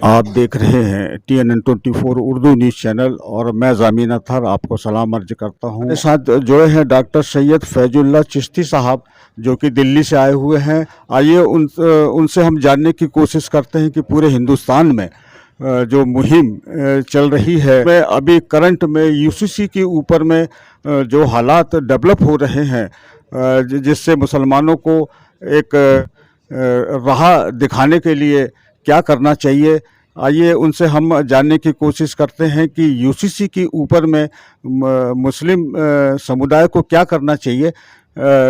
आप देख रहे हैं TNN 24 उर्दू न्यूज़ चैनल और मैं ज़मीन अतहर आपको सलाम अर्ज करता हूँ। मेरे साथ जुड़े हैं डॉक्टर सैयद फैजुल्लाह चिश्ती साहब, जो कि दिल्ली से आए हुए हैं। आइए उनसे हम जानने की कोशिश करते हैं कि पूरे हिंदुस्तान में जो मुहिम चल रही है, मैं अभी करंट में यूसीसी के ऊपर में जो हालात डेवलप हो रहे हैं, जिससे मुसलमानों को एक राह दिखाने के लिए क्या करना चाहिए। आइए उनसे हम जानने की कोशिश करते हैं कि यूसीसी के ऊपर में मुस्लिम समुदाय को क्या करना चाहिए।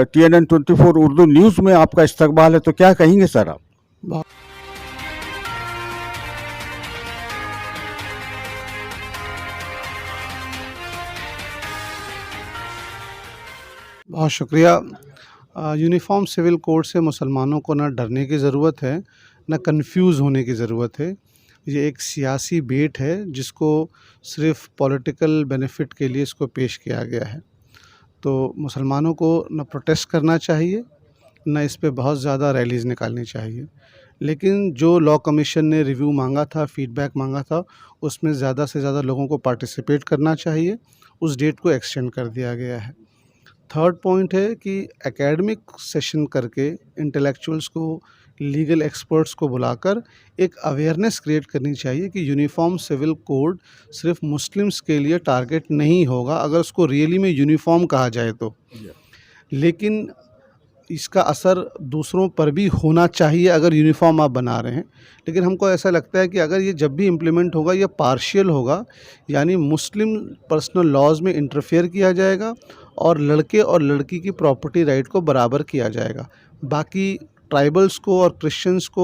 TNN 24 उर्दू न्यूज़ में आपका इस्तकबाल है, तो क्या कहेंगे सर आप? बहुत बहुत शुक्रिया। यूनिफ़ॉर्म सिविल कोड से मुसलमानों को ना डरने की ज़रूरत है, ना कन्फ्यूज़ होने की ज़रूरत है। ये एक सियासी बेट है जिसको सिर्फ़ पॉलिटिकल बेनिफिट के लिए इसको पेश किया गया है। तो मुसलमानों को ना प्रोटेस्ट करना चाहिए, ना इस पे बहुत ज़्यादा रैलीज़ निकालनी चाहिए। लेकिन जो लॉ कमीशन ने रिव्यू माँगा था, फ़ीडबैक माँगा था, उसमें ज़्यादा से ज़्यादा लोगों को पार्टिसिपेट करना चाहिए। उस डेट को एक्सटेंड कर दिया गया है। थर्ड पॉइंट है कि एकेडमिक सेशन करके इंटेलेक्चुअल्स को, लीगल एक्सपर्ट्स को बुलाकर एक अवेयरनेस क्रिएट करनी चाहिए कि यूनिफ़ॉर्म सिविल कोड सिर्फ मुस्लिम्स के लिए टारगेट नहीं होगा, अगर उसको रियली में यूनिफ़ॉर्म कहा जाए तो। लेकिन इसका असर दूसरों पर भी होना चाहिए अगर यूनिफ़ॉर्म आप बना रहे हैं। लेकिन हमको ऐसा लगता है कि अगर ये जब भी इम्प्लीमेंट होगा, ये पार्शियल होगा, यानी मुस्लिम पर्सनल लॉज़ में इंटरफेयर किया जाएगा और लड़के और लड़की की प्रॉपर्टी राइट को बराबर किया जाएगा। बाकी ट्राइबल्स को और क्रिश्चियंस को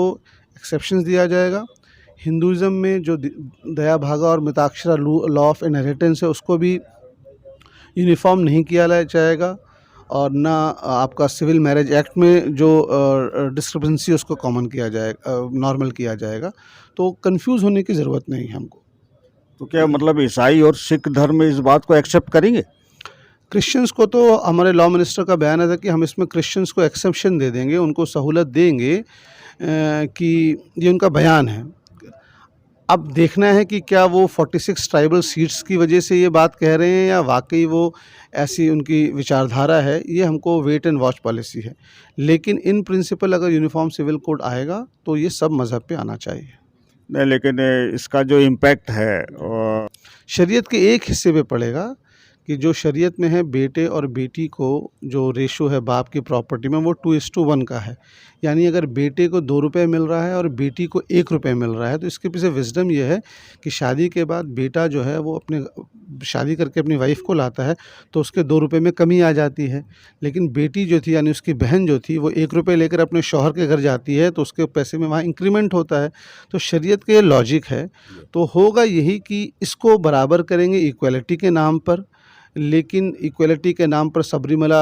एक्सेप्शंस दिया जाएगा। हिंदुइज़्म में जो दया भागा और मिताक्षरा लॉ ऑफ इनहेरिटेंस है, उसको भी यूनिफ़ॉर्म नहीं किया जाएगा, और ना आपका सिविल मैरिज एक्ट में जो डिस्क्रिपेंसी उसको कॉमन किया जाएगा, नॉर्मल किया जाएगा। तो कंफ्यूज होने की ज़रूरत नहीं है हमको। तो क्या मतलब ईसाई और सिख धर्म इस बात को एक्सेप्ट करेंगे? क्रिश्चियंस को तो हमारे लॉ मिनिस्टर का बयान था कि हम इसमें क्रिश्चियंस को एक्सेप्शन दे देंगे, उनको सहूलत देंगे, कि ये उनका बयान है। अब देखना है कि क्या वो 46 ट्राइबल सीट्स की वजह से ये बात कह रहे हैं या वाकई वो ऐसी उनकी विचारधारा है। ये हमको वेट एंड वॉच पॉलिसी है। लेकिन इन प्रिंसिपल अगर यूनिफॉर्म सिविल कोड आएगा तो ये सब मज़हब पे आना चाहिए। नहीं, लेकिन इसका जो इम्पैक्ट है शरीयत के एक हिस्से पे पड़ेगा कि जो शरीयत में है, बेटे और बेटी को जो रेशो है बाप की प्रॉपर्टी में, वो 2:1 का है। यानी अगर बेटे को 2 रुपये मिल रहा है और बेटी को 1 रुपये मिल रहा है, तो इसके पीछे विज़डम ये है कि शादी के बाद बेटा जो है वो अपने शादी करके अपनी वाइफ़ को लाता है तो उसके 2 रुपये में कमी आ जाती है। लेकिन बेटी जो थी, यानी उसकी बहन जो थी, वो 1 रुपये लेकर अपने शौहर के घर जाती है तो उसके पैसे में वहाँ इंक्रीमेंट होता है। तो शरीयत का ये लॉजिक है। तो होगा यही कि इसको बराबर करेंगे इक्वालिटी के नाम पर। लेकिन इक्वलिटी के नाम पर सबरीमला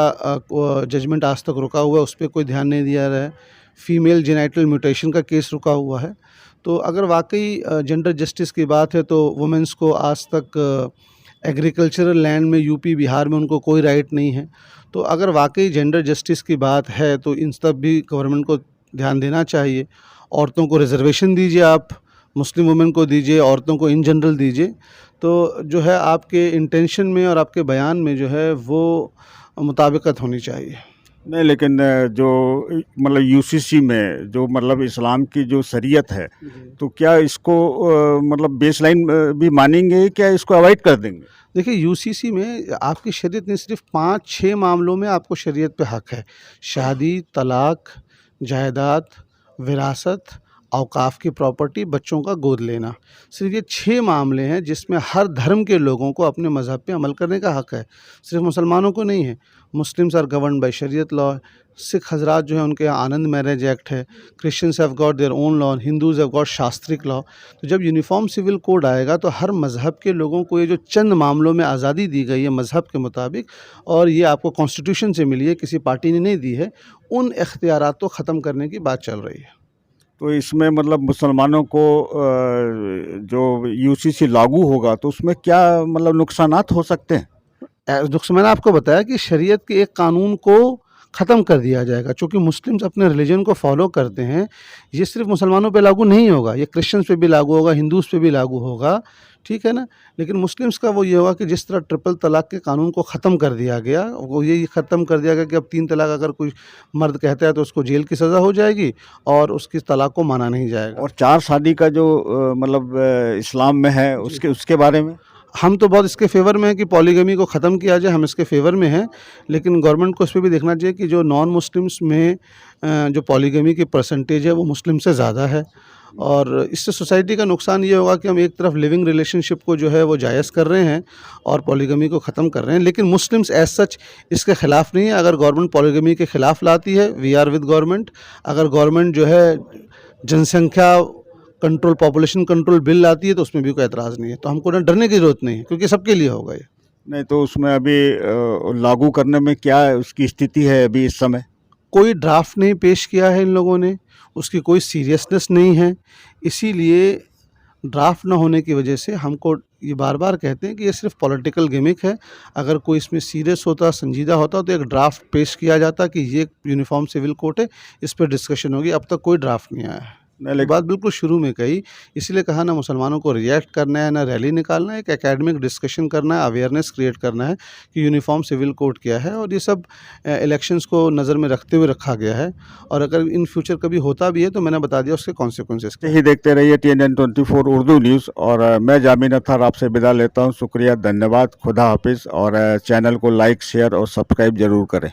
जजमेंट आज तक रुका हुआ है, उस पर कोई ध्यान नहीं दिया रहा है। फ़ीमेल जेनिटल म्यूटेशन का केस रुका हुआ है। तो अगर वाकई जेंडर जस्टिस की बात है तो वुमेंस को आज तक एग्रीकल्चरल लैंड में यूपी बिहार में उनको कोई राइट नहीं है। तो अगर वाकई जेंडर जस्टिस की बात है तो इन सब भी गवर्नमेंट को ध्यान देना चाहिए। औरतों को रिजर्वेशन दीजिए, आप मुस्लिम वुमेन को दीजिए, औरतों को इन जनरल दीजिए। तो जो है आपके इंटेंशन में और आपके बयान में जो है वो मुताबिकत होनी चाहिए। नहीं, लेकिन जो मतलब यूसीसी में जो मतलब इस्लाम की जो शरीयत है, तो क्या इसको मतलब बेसलाइन भी मानेंगे, क्या इसको अवॉइड कर देंगे? देखिए, यूसीसी में आपकी शरीयत नहीं, सिर्फ 5-6 मामलों में आपको शरीयत पे हक है। शादी, तलाक, जायदाद, विरासत, औकाफ की प्रॉपर्टी, बच्चों का गोद लेना। सिर्फ ये 6 मामले हैं जिसमें हर धर्म के लोगों को अपने मज़हब पे अमल करने का हक है, सिर्फ मुसलमानों को नहीं है। Muslims are governed by Shariat law. Sikh हज़रात जो हैं उनके यहाँ आनंद मैरिज एक्ट है। Christians have got their own law, Hindus have got शास्त्रिक लॉ। तो जब यूनिफॉर्म सिविल कोड आएगा तो हर मज़हब के लोगों को ये जो चंद मामलों में आज़ादी दी गई है मज़हब के मुताबिक, और ये आपको कॉन्स्टिट्यूशन से मिली है, किसी पार्टी ने नहीं दी है, उन इख्तियारात को ख़त्म करने की बात चल रही है। तो इसमें मतलब मुसलमानों को जो यूसीसी लागू होगा तो उसमें क्या मतलब नुकसानात हो सकते हैं? मैंने आपको बताया कि शरीयत के एक कानून को ख़त्म कर दिया जाएगा। चूँकि मुस्लिम्स अपने रिलीजन को फॉलो करते हैं, ये सिर्फ़ मुसलमानों पे लागू नहीं होगा, ये क्रिश्चियंस पे भी लागू होगा, हिंदूज़ पे भी लागू होगा, ठीक है ना? लेकिन मुस्लिम्स का वो ये होगा कि जिस तरह ट्रिपल तलाक के कानून को ख़त्म कर दिया गया, वो ये ख़त्म कर दिया गया कि अब 3 तलाक अगर कोई मर्द कहता है तो उसको जेल की सज़ा हो जाएगी और उसकी तलाक को माना नहीं जाएगा। और 4 शादी का जो मतलब इस्लाम में है उसके उसके बारे में? हम तो बहुत इसके फ़ेवर में हैं कि पॉलीगमी को ख़त्म किया जाए, हम इसके फ़ेवर में हैं। लेकिन गवर्नमेंट को इस पे भी देखना चाहिए कि जो नॉन मुस्लिम्स में जो पॉलीगमी की परसेंटेज है वो मुस्लिम से ज़्यादा है। और इससे सोसाइटी का नुकसान ये होगा कि हम एक तरफ लिविंग रिलेशनशिप को जो है वो जायज़ कर रहे हैं और पॉलीगमी को ख़त्म कर रहे हैं। लेकिन मुस्लिम्स एज़ सच इसके ख़िलाफ़ नहीं है। अगर गवर्नमेंट पॉलीगमी के ख़िलाफ़ लाती है, वी आर विद गवर्नमेंट। अगर गवर्नमेंट जो है जनसंख्या कंट्रोल, पॉपुलेशन कंट्रोल बिल लाती है तो उसमें भी कोई एतराज़ नहीं है। तो हमको ना डरने की ज़रूरत नहीं है, क्योंकि सबके लिए होगा ये। नहीं तो उसमें अभी लागू करने में क्या उसकी स्थिति है अभी इस समय? कोई ड्राफ्ट नहीं पेश किया है इन लोगों ने, उसकी कोई सीरियसनेस नहीं है। इसीलिए ड्राफ्ट ना होने की वजह से हमको ये बार-बार कहते हैं कि ये सिर्फ़ पॉलिटिकल गिमिक है। अगर कोई इसमें सीरियस होता, संजीदा होता तो एक ड्राफ्ट पेश किया जाता कि ये यूनिफ़ॉर्म सिविल कोड है, इस पे डिस्कशन होगी। अब तक कोई ड्राफ्ट नहीं आया है। नहीं, ये बात बिल्कुल शुरू में कही, इसलिए कहा ना मुसलमानों को रिएक्ट करना है, ना रैली निकालना है, एक एकेडमिक डिस्कशन करना है, अवेयरनेस क्रिएट करना है कि यूनिफ़ॉर्म सिविल कोड क्या है और ये सब इलेक्शंस को नज़र में रखते हुए रखा गया है। और अगर इन फ्यूचर कभी होता भी है तो मैंने बता दिया उसके कॉन्सिक्वेंसेस क्या हैं। ही देखते रहिए TNN 24 उर्दू न्यूज़ और मैं जामिन अत्तार आपसे विदा लेता हूँ। शुक्रिया, धन्यवाद, खुदा हाफिज़ और चैनल को लाइक, शेयर और सब्सक्राइब ज़रूर करें।